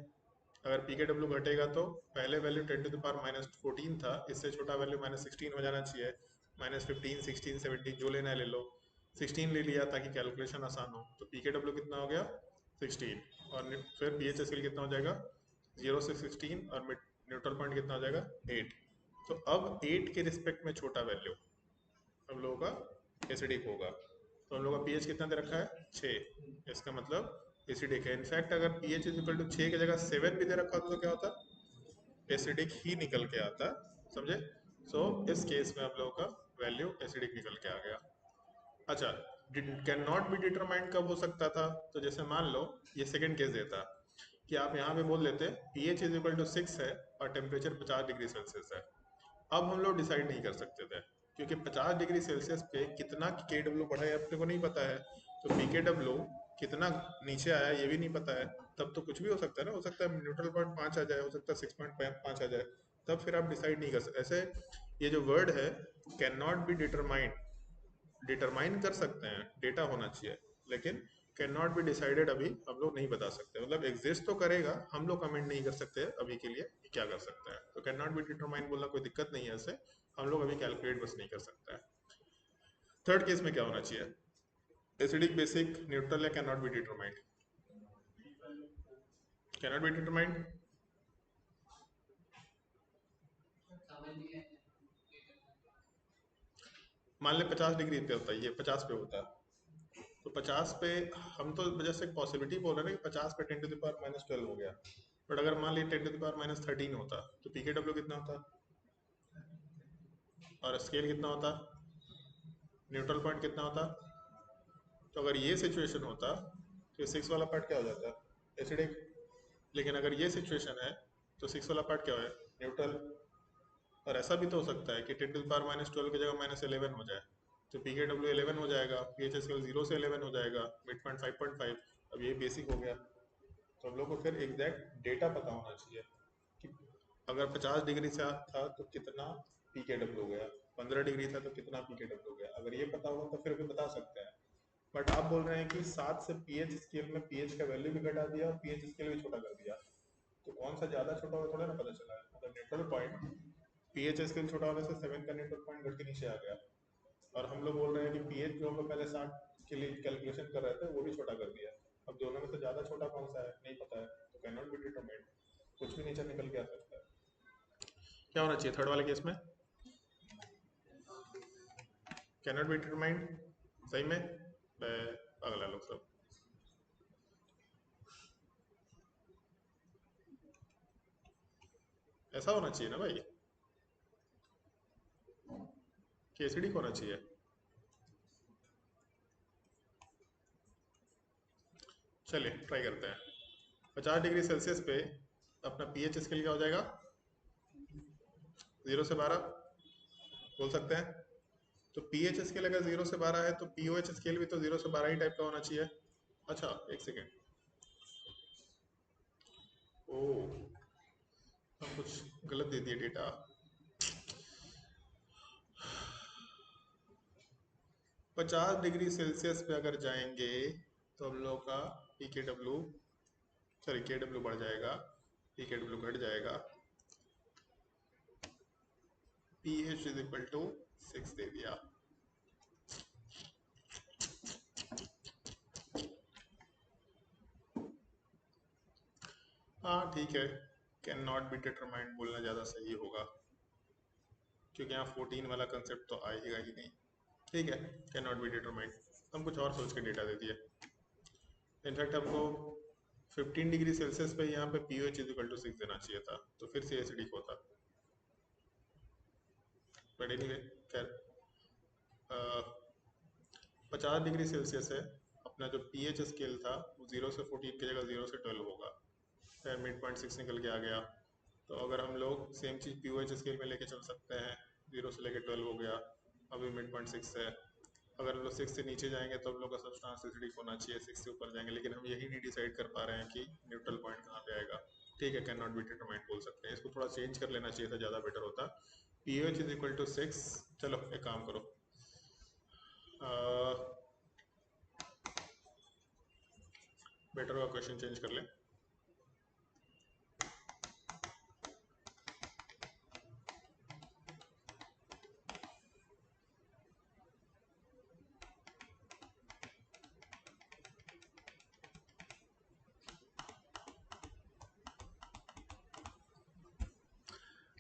अगर पी के डब्ल्यू घटेगा तो पहले वैल्यू 10⁻⁻14 था, इससे छोटा वैल्यू -16 हो जाना चाहिए। -15, 16, 17 जो लेना है ले लो। 16 ले लिया ताकि कैलकुलेशन आसान हो, तो पी के डब्ल्यू कितना हो गया? 16। और फिर पी एच एस एल कितना हो जाएगा? 0 से 16। और न्यूट्रल पॉइंट कितना हो जाएगा? 8। तो अब 8 के रिस्पेक्ट में छोटा वैल्यू हम लोगों का एसिडिक होगा। तो हम लोगों का पीएच कितना दे रखा है? 6। इसका मतलब एसिडिक है। इनफैक्ट अगर पीएच इज इक्वल टू 6 की जगह 7 भी दे रखा होता तो क्या होता? एसिडिक ही निकल के आता। समझे? सो इस केस में आप लोगों का वैल्यू एसिडिक निकल के आ गया। अच्छा, कैन नॉट बी डिटरमाइंड कब हो सकता था? तो जैसे मान लो ये सेकंड केस देता कि आप यहाँ पे बोल देते पीएच इज इक्वल टू 6 है और टेम्परेचर 50 डिग्री सेल्सियस है। अब हम लोग डिसाइड नहीं कर सकते थे क्योंकि 50 डिग्री सेल्सियस पे कितना के डब्ल्यू बढ़ा है अपने को नहीं पता है। तो पी के डब्ल्यू कितना नीचे आया ये भी नहीं पता है। तब तो कुछ भी हो सकता है ना, हो सकता है न्यूट्रल पॉइंट 5 आ जाए, हो सकता है 6.5 आ जाए। तब फिर आप डिसाइड नहीं कर सकते। ऐसे ये जो वर्ड है can not be determined, determine कर सकते हैं, डेटा होना चाहिए, लेकिन कैन नॉट बी डिसाइडेड अभी हम लोग नहीं बता सकते। मतलब एग्जिस्ट तो करेगा, हम लोग कमेंट नहीं कर सकते अभी के लिए कि क्या कर सकता है। तो कैन नॉट बी डिटरमाइन बोलना कोई दिक्कत नहीं है, ऐसे हम लोग अभी कैलकुलेट बस नहीं कर सकता है। थर्ड केस में क्या होना चाहिए? एसिडिक, बेसिक, न्यूट्रल या can not be determined? Can not be determined. मान ले 50 डिग्री पे होता है, ये 50 पे होता है। तो 50 पे हम तो जैसे एक पॉसिबिलिटी बोल रहे हैं कि 50 पे 10⁻⁻12 हो गया। बट अगर मान ली 10⁻⁻13 होता तो पी के डब्ल्यू कितना होता और स्केल कितना होता, न्यूट्रल पॉइंट कितना होता? तो अगर ये सिचुएशन होता तो 6 वाला पार्ट क्या हो जाता? एसिडिक। लेकिन अगर ये सिचुएशन है तो 6 वाला पार्ट क्या है? न्यूट्रल। और ऐसा भी तो हो सकता है कि 10⁻⁻12 की जगह -11 हो जाए, तो पी के डब्ल्यू 11 हो जाएगा, पी एच स्केल 0 से 11 हो जाएगा, मिड पॉइंट 5.5। अब ये बेसिक हो गया। तो हम लोग को फिर एग्जैक्ट डेटा पता होना चाहिए कि अगर 50 डिग्री से था तो कितना पी के डब्ल्यू गया, 15 डिग्री था तो कितना पी के डब्ल्यू गया। अगर ये पता होगा तो फिर भी बता सकते हैं। बट आप बोल रहे हैं कि 7 से पीएच स्केल में पीएच का वैल्यू भी घटा दिया और पीएच स्केल भी छोटा कर दिया, तो कौन सा ज्यादा छोटा होगा थोड़ा ना पता चला है। मतलब न्यूट्रल पॉइंट पीएच स्केल छोटा होने से 7 का न्यूट्रल पॉइंट घट के नीचे आ गया, और हम लोग बोल रहे हैं कि पीएच जो हम लोग पहले 60 के लिए कैलकुलेशन कर रहे थे वो भी छोटा कर दिया। अब दोनों में से ज्यादा छोटा कौन सा है नहीं पता है, तो कैन नॉट बी डिटरमाइंड, कुछ भी नीचे निकल के आ सकता है। क्या होना चाहिए थर्ड वाले केस में? Can not be determined. सही में अगला लोग सब ऐसा होना चाहिए ना भाई, कि एसिडिक होना चाहिए। चलिए ट्राई करते हैं। 50 डिग्री सेल्सियस पे अपना पीएच स्केल क्या हो जाएगा? 0 से 12 बोल सकते हैं। तो पीएच स्केल अगर 0 से 12 है तो पीओएच स्केल भी तो 0 से 12 ही टाइप का होना चाहिए। अच्छा एक सेकेंड, ओ हम कुछ गलत दे दिए डेटा। 50 डिग्री सेल्सियस पे अगर जाएंगे तो हम लोग का पी के डब्ल्यू, सॉरी के डब्ल्यू बढ़ जाएगा, पी के डब्ल्यू घट जाएगा, P H is equal to 6 दे दिया। हाँ ठीक है, कैन नॉट बी डिटरमाइंड बोलना ज़्यादा सही होगा, क्योंकि यहाँ 14 वाला कंसेप्ट तो आएगा ही नहीं। ठीक है, कैन नॉट बी डिटरमाइंड, हम कुछ और सोच के डेटा दे दिए। इनफैक्ट हमको 15 डिग्री सेल्सियस पे यहाँ पे P O H is equal to 6 देना चाहिए था, तो फिर से एसिडिक होता। बट एनीवे, खैर 50 डिग्री सेल्सियस है, अपना जो पी एच स्केल था वो 0 से 14 की जगह 0 से 12 होगा। खैर मिड पॉइंट 6 निकल के आ गया। तो अगर हम लोग सेम चीज़ पी ओ एच स्केल में लेके चल सकते हैं, 0 से लेके 12 हो गया, अभी मिड पॉइंट 6 है। अगर हम लोग 6 से नीचे जाएंगे तो हम लोग का सब्सटेंस एसिडिक होना चाहिए, 6 से ऊपर जाएंगे, लेकिन हम यही नहीं डिसाइड कर पा रहे हैं कि न्यूट्रल पॉइंट कहाँ पे आएगा। ठीक है, कैन नॉट बी डिटरमाइंड बोल सकते हैं, इसको थोड़ा चेंज कर लेना चाहिए था, ज़्यादा बेटर होता। P O H is equal to 6। चलो एक काम करो, बेटर होगा क्वेश्चन चेंज कर लें।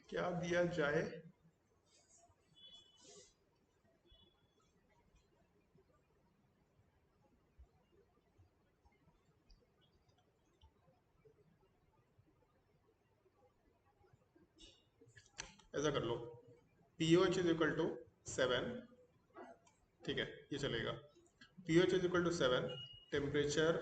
क्या दिया जाए? ऐसा कर लो, P O H is equal to 7। ठीक है, ये चलेगा। P O H is equal to 7, temperature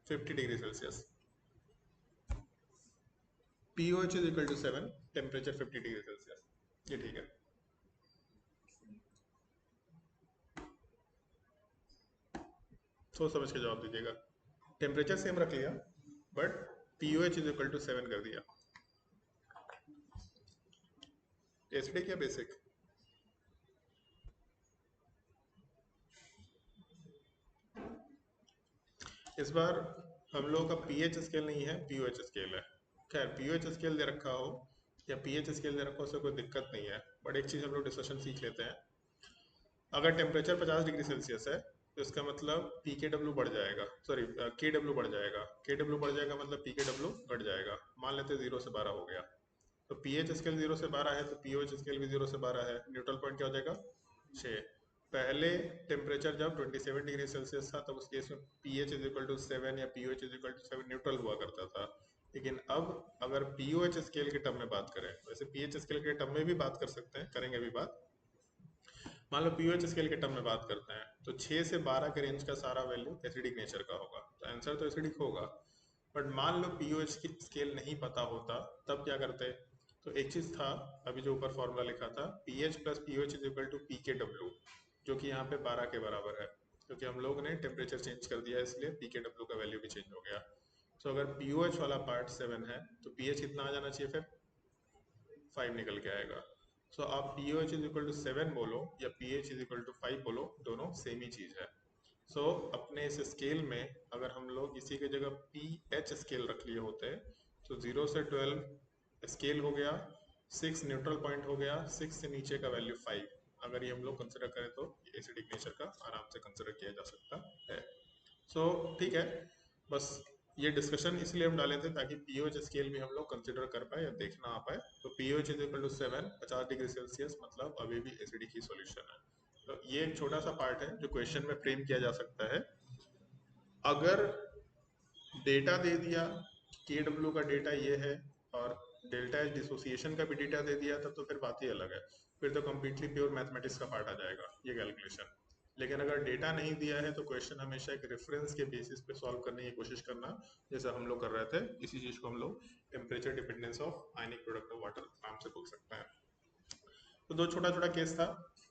50 degree Celsius. P O H is equal to 7, temperature 50 degree Celsius, ये ठीक है। सोच समझ के जवाब दीजिएगा। टेम्परेचर सेम रख लिया, but P O H is equal to 7 कर दिया। एसिडिक या बेसिक? इस बार हम लोग का पी एच स्केल नहीं है, पी ओ एच स्केल है। खैर पी ओ एच स्केल दे रखा हो या पी एच स्केल दे रखा हो, उससे कोई दिक्कत नहीं है, बट एक चीज़ हम लोग डिस्कशन सीख लेते हैं। अगर टेम्परेचर 50 डिग्री सेल्सियस है तो इसका मतलब पी के डब्ल्यू बढ़ जाएगा, सॉरी के डब्ल्यू बढ़ जाएगा। के डब्ल्यू बढ़ जाएगा मतलब पी के डब्ल्यू घट जाएगा। मान लेते हैं 0 से 12 हो गया, तो पी एच स्केल 0 से 12 है तो पी ओ एच स्केल भी 0 से 12 है। न्यूट्रल पॉइंट क्या हो जाएगा? 6। पहले टेम्परेचर जब 27 डिग्री सेल्सियस था तब उस केस में P H is equal to 7 या P O H is equal to 7 neutral हुआ करता था। लेकिन अब अगर पी ओ एच स्केल के टर्म में बात करें, वैसे पी एच स्केल के टर्म में भी बात कर सकते हैं, करेंगे अभी बात। मान लो पीओएच स्केल के टर्म में बात करते हैं तो 6 से 12 के रेंज का सारा वैल्यू एसिडिक नेचर का होगा, तो आंसर तो एसिडिक होगा। बट मान लो पीओएच की स्केल नहीं पता होता, तब क्या करते? तो एक चीज था, अभी जो ऊपर फॉर्मूला लिखा था, P H plus P O H is equal to P K W, जो कि यहाँ पे 12 के बराबर है, क्योंकि हम लोग ने टेम्परेचर चेंज कर दिया इसलिए पी के डब्ल्यू का वैल्यू भी चेंज हो गया। तो अगर पी ओ एच वाला पार्ट 7 है तो पी एच कितना आ जाना चाहिए फिर? 5 निकल के आएगा। सो आप P O H is equal to 7 बोलो या P H is equal to 5 बोलो, दोनों सेम ही चीज़ है। सो अपने इस स्केल में अगर हम लोग इसी की जगह पी एच स्केल रख लिए होते तो 0 से 12 स्केल हो गया, 6 न्यूट्रल पॉइंट हो गया, 6 से नीचे का वैल्यू 5। अगर ये हम लोग कंसिडर करें तो एसिडिक नेचर का आराम से कंसिडर किया जा सकता है। सो ठीक है, बस ये डिस्कशन इसलिए हम डाले थे ताकि पीओएच स्केल भी हम लोग कंसिडर कर पाए या देखना आ पाए। तो POH is equal to 7, 50 degree Celsius, मतलब अभी भी एसिडिक ही सॉल्यूशन है। तो ये एक छोटा सा पार्ट है जो क्वेश्चन में फ्रेम किया जा सकता है। अगर डेटा दे दिया, के डब्ल्यू का डेटा ये है और डेल्टा एच डिसोसिएशन का भी डेटा दे दिया, तब तो फिर बात ही अलग है, फिर तो कम्प्लीटली प्योर मैथमेटिक्स का पार्ट आ जाएगा ये कैलकुलेशन। लेकिन अगर डेटा नहीं दिया है तो क्वेश्चन हमेशा एक रेफरेंस के बेसिस पे सॉल्व करने की कोशिश करना, जैसा हम लोग कर रहे थे। इसी चीज को हम लोग temperature dependence of ionic product of water नाम से बोल सकते हैं। तो दो छोटा छोटा केस था,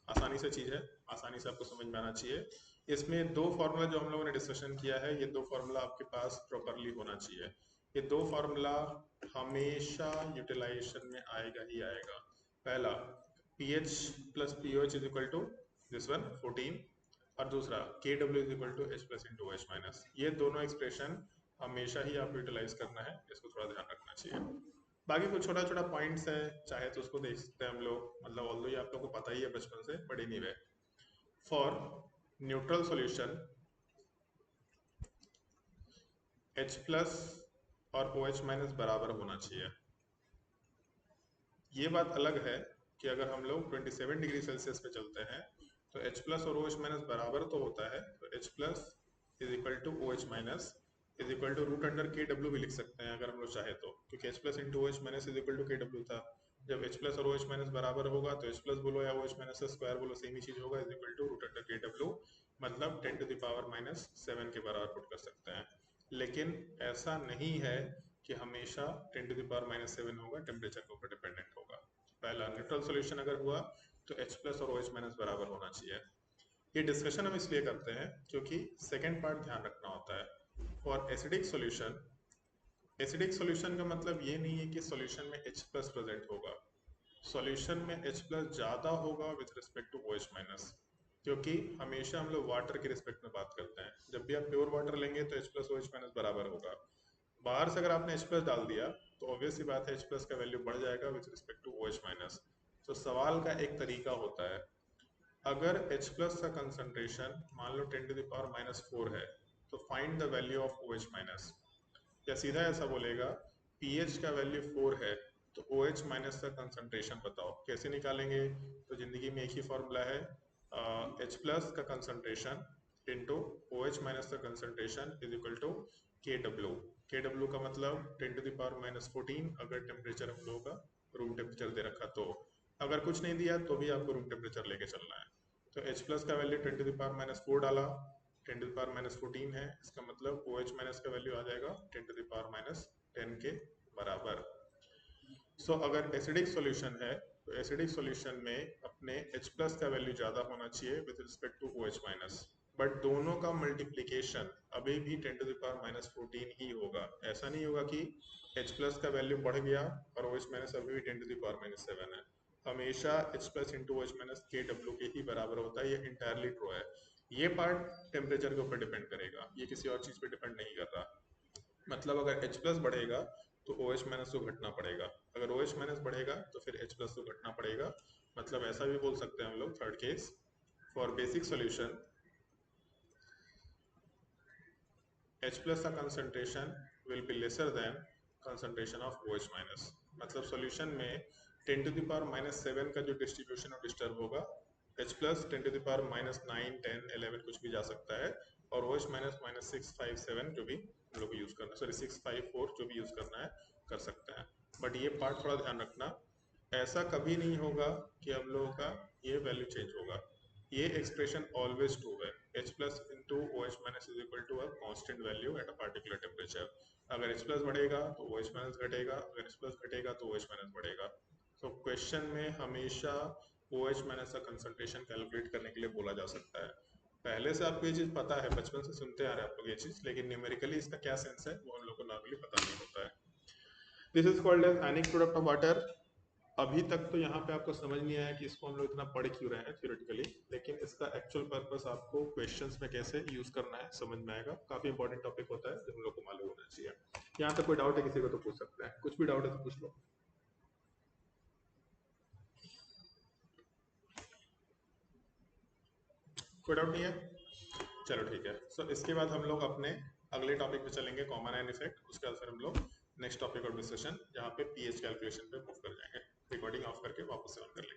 आसानी से चीज़ है, आसानी से आपको समझ में आना चाहिए। इसमें दो फार्मूला जो हम लोगों ने डिस्कशन किया है, ये दो फार्मूला आपके पास प्रॉपरली होना चाहिए। ये दो फार्मूला हमेशा यूटिलाइजेशन में आएगा ही आएगा। पहला, P H plus P O H is equal to this one 14, और दूसरा K W is equal to H plus into H minus. ये दोनों एक्सप्रेशन हमेशा ही आप यूटिलाइज करना है, इसको थोड़ा ध्यान रखना चाहिए। बाकी कुछ छोटा छोटा पॉइंट्स है, चाहे तो उसको देख सकते हैं हम लोग, मतलब ऑल्दो ये आप लोग को पता ही है बचपन से, but anyway, for neutral solution H plus और OH माइनस बराबर होना चाहिए। ये बात अलग है कि अगर हम लोग 27 डिग्री सेल्सियस पे चलते हैं तो H प्लस और OH माइनस बराबर तो होता है, तो H plus is equal to OH minus is equal to root under KW भी लिख सकते हैं अगर हम लोग चाहे तो, क्योंकि H plus into OH minus is equal to KW था। जब H प्लस और OH माइनस बराबर होगा तो H प्लस बोलो या OH माइनस का स्क्वायर बोलो सेम ही चीज होगा, is equal to root under KW, मतलब 10 टू द पावर माइनस 7 के बराबर पुट कर सकते हैं। लेकिन ऐसा नहीं है कि हमेशा 10 टू द पावर माइनस 7 होगा, टेम्परेचर के ऊपर डिपेंडेंट होगा। पहला न्यूट्रल सॉल्यूशन अगर हुआ तो H प्लस और OH माइनस बराबर होना चाहिए। ये डिस्कशन हम इसलिए करते हैं क्योंकि सेकेंड पार्ट ध्यान रखना होता है। For acidic solution, acidic solution का मतलब ये नहीं है कि सॉल्यूशन में H प्लस प्रेजेंट होगा, सॉल्यूशन में H प्लस ज़्यादा होगा with respect to OH minus, क्योंकि हमेशा हम लोग वाटर के रिस्पेक्ट में बात करते हैं। जब भी आप प्योर वाटर लेंगे तो H प्लस OH माइनस बराबर होगा। बाहर से अगर आपने H प्लस डाल दिया तो ऑब्वियस सी बात है H प्लस का वैल्यू बढ़ जाएगा with respect to OH minus. तो सवाल का एक तरीका होता है, अगर H प्लस का कंसंट्रेशन मान लो 10 टू द पावर माइनस 4 है तो find the value of OH minus, या सीधा ऐसा बोलेगा pH का वैल्यू 4 है तो OH माइनस का कंसंट्रेशन बताओ। कैसे निकालेंगे? तो जिंदगी में एक ही फॉर्मूला है, H प्लस का कंसंट्रेशन इंटू OH माइनस का concentration is equal to KW। KW का मतलब 10 टू द पावर माइनस 14 अगर टेम्परेचर हम लोगों का रूम टेम्परेचर दे रखा तो, अगर कुछ नहीं दिया तो भी आपको रूम टेम्परेचर लेके चलना है। तो H प्लस का value 10 to the power minus 4 डाला, 10 टू द पावर माइनस 14 है, इसका मतलब OH माइनस का वैल्यू आ जाएगा 10 टू द पावर माइनस 10 के बराबर। अगर एसिडिक सॉल्यूशन है तो एसिडिक सॉल्यूशन में अपने H प्लस का वैल्यू ज़्यादा होना चाहिए with respect to OH minus, but दोनों का मल्टीप्लिकेशन अभी भी 10 टू द पावर माइनस 14 ही होगा। ऐसा नहीं होगा कि H प्लस का वैल्यू बढ़ गया और OH माइनस अभी भी 10 टू द पावर माइनस 7 है। हमेशा H plus into OH minus KW के ही बराबर होता है, ये इंटायरली ट्रू है। ये पार्ट टेम्परेचर के ऊपर डिपेंड करेगा, ये किसी और चीज़ पे डिपेंड नहीं कर रहा। मतलब अगर H प्लस बढ़ेगा तो OH माइनस को घटना पड़ेगा, अगर OH माइनस बढ़ेगा तो फिर H प्लस को घटना पड़ेगा। मतलब ऐसा भी बोल सकते हैं हम लोग, third case, for basic solution H plus का concentration will be lesser than concentration of OH minus. मतलब सॉल्यूशन में 10 टू द पावर माइनस 7 का जो डिस्ट्रीब्यूशन और डिस्टर्ब होगा, H plus 10 to the power minus 9, 10, 11 कुछ भी जा सकता है, और OH माइनस माइनस 6, 5, 7 जो भी हम लोग को यूज़ करना है, सॉरी 6, 5, 4 जो भी यूज़ करना है कर सकते हैं। बट ये पार्ट थोड़ा ध्यान रखना, ऐसा कभी नहीं होगा कि हम लोगों का ये वैल्यू चेंज होगा। ये एक्सप्रेशन ऑलवेज ट्रू है, H plus into OH minus is equal to a constant value at a particular temperature. अगर H प्लस बढ़ेगा तो OH माइनस घटेगा, अगर H प्लस घटेगा तो OH माइनस बढ़ेगा। तो क्वेश्चन में हमेशा OH माइनस का कंसंट्रेशन कैलकुलेट करने के लिए बोला जा सकता है। पहले से आपको ये चीज़ पता है, बचपन से सुनते आ रहे हैं आप लोग ये चीज़, लेकिन न्यूमेरिकली इसका क्या सेंस है वो हम लोग को नॉर्मली पता नहीं होता है। This is called as ionic product of water. अभी तक तो यहाँ पे आपको समझ नहीं आया कि इसको हम लोग इतना पढ़ क्यों रहे हैं थ्योरेटिकली, लेकिन इसका एक्चुअल पर्पस आपको क्वेश्चंस में कैसे यूज करना है समझ में आएगा। काफी इंपॉर्टेंट टॉपिक होता है जो हम लोग को मालूम होना चाहिए। यहाँ तक कोई डाउट है किसी को तो पूछ सकते हैं, कुछ भी डाउट है तो पूछ लो। कोई डाउट नहीं है? चलो ठीक है। इसके बाद हम लोग अपने अगले टॉपिक पे चलेंगे, कॉमन आयन इफेक्ट। उसके बाद फिर हम लोग नेक्स्ट टॉपिक और डिस्कशन जहाँ पे पीएच कैलकुलेशन पे मूव कर जाएंगे। रिकॉर्डिंग ऑफ करके वापस से ऑन कर लेंगे।